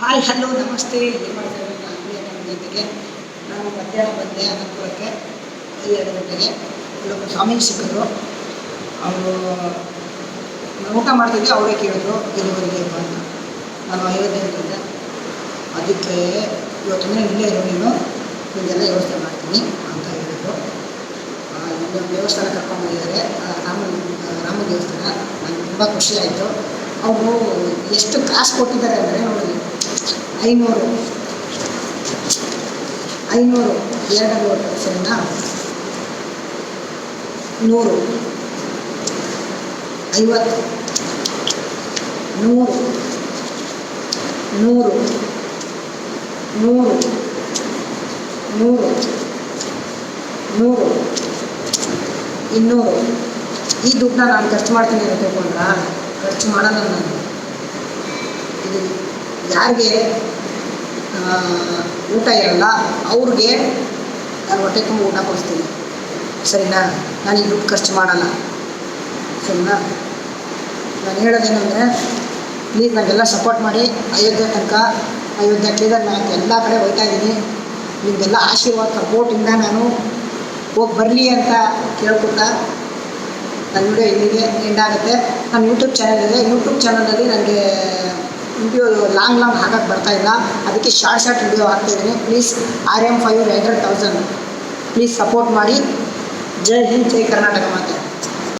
Hi hello ನಮಸ್ತೆ. ಏನು ಮಾಡ್ತಾರೆ ನಮ್ಮ ಜೊತೆಗೆ ನಾನು ಮಧ್ಯಾಹ್ನ ಬಂದೆ ಅನುಕೂಲಕ್ಕೆ 2 ಗಂಟೆಗೆ. ಇಲ್ಲೊಬ್ಬ ಸ್ವಾಮಿ ಸಿಕ್ಕಿದ್ರು. ಅವರು ನಾನು ಊಟ ಮಾಡ್ತಿದ್ದೆ, ಅವರೇ ಕೇಳಿದ್ರು ಎಲ್ಲಿವರೆಗೆ ಅಂತ. ನಾನು 5 ಅಂತಂದೆ. ಅದಕ್ಕೆ ಇವತ್ತೊಂದರೆ ಇಲ್ಲೇ ಇರೋ ನೀನು ನಿಮಗೆಲ್ಲ ವ್ಯವಸ್ಥೆ ಮಾಡ್ತೀನಿ ಅಂತ ಹೇಳಿದ್ರು. ಇಲ್ಲೊಂದು ದೇವಸ್ಥಾನ ಕರ್ಕೊಂಡ್ಬಂದಿದ್ದಾರೆ, ರಾಮ ದೇವಸ್ಥಾನ. ನನಗೆ ತುಂಬ ಖುಷಿ ಆಯಿತು. ಅವರು ಎಷ್ಟು ಕಾಸು ಕೊಟ್ಟಿದ್ದಾರೆ ಅಂದರೆ ನೋಡಿ, 500 2 ನೋಟು ಸರಿನಾ, 100 50 100 100 100 100 100 200. ಈ ದುಡ್ಡನ್ನ ನಾನು ಖರ್ಚು ಮಾಡ್ತೀನಿ ಅಂತ ತಿಳ್ಕೊಂಡ್ರ? ಖರ್ಚು ಮಾಡೋಣ ನಾನು. ಇದು ಯಾರಿಗೆ ಊಟ ಇರಲ್ಲ ಅವ್ರಿಗೆ ನಾನು ಹೊಟ್ಟೆ ತುಂಬ ಊಟ ಕೊಡಿಸ್ತೀನಿ, ಸರಿನಾ? ನಾನು ಈ ದುಡ್ಡು ಖರ್ಚು ಮಾಡಲ್ಲ, ಸರಿನಾ? ನಾನು ಹೇಳೋದೇನೆಂದರೆ, ಪ್ಲೀಸ್ ನನಗೆಲ್ಲ ಸಪೋರ್ಟ್ ಮಾಡಿ. ಅಯೋಧ್ಯೆ ತನಕ, ಅಯೋಧ್ಯೆ ಕೇದಾರ್ನಾಥ್ ಎಲ್ಲ ಕಡೆ ಹೋಗ್ತಾ ಇದ್ದೀನಿ. ನಿಮಗೆಲ್ಲ ಆಶೀರ್ವಾದ ಸಪೋರ್ಟಿಂದ ನಾನು ಹೋಗಿ ಬರಲಿ ಅಂತ ಕೇಳ್ಕೊತಾ ನನ್ನ ವಿಡಿಯೋ ಇಲ್ಲಿಗೆ ಎಂಡ್ ಆಗುತ್ತೆ. ನನ್ನ ಯೂಟ್ಯೂಬ್ ಚಾನಲ್ ಇದೆ. ಯೂಟ್ಯೂಬ್ ಚಾನಲಲ್ಲಿ ನನಗೆ ವಿಡಿಯೋ ಲಾಂಗ್ ಹಾಕೋಕ್ಕೆ ಬರ್ತಾಯಿಲ್ಲ, ಅದಕ್ಕೆ ಶಾರ್ಟ್ ವಿಡಿಯೋ ಹಾಕ್ತಾಯಿದ್ದೀನಿ. ಪ್ಲೀಸ್ RM5 100,000 ಪ್ಲೀಸ್ ಸಪೋರ್ಟ್ ಮಾಡಿ. ಜೈ ಹಿಂದ್, ಜೈ ಕರ್ನಾಟಕ ಮಾತೆ.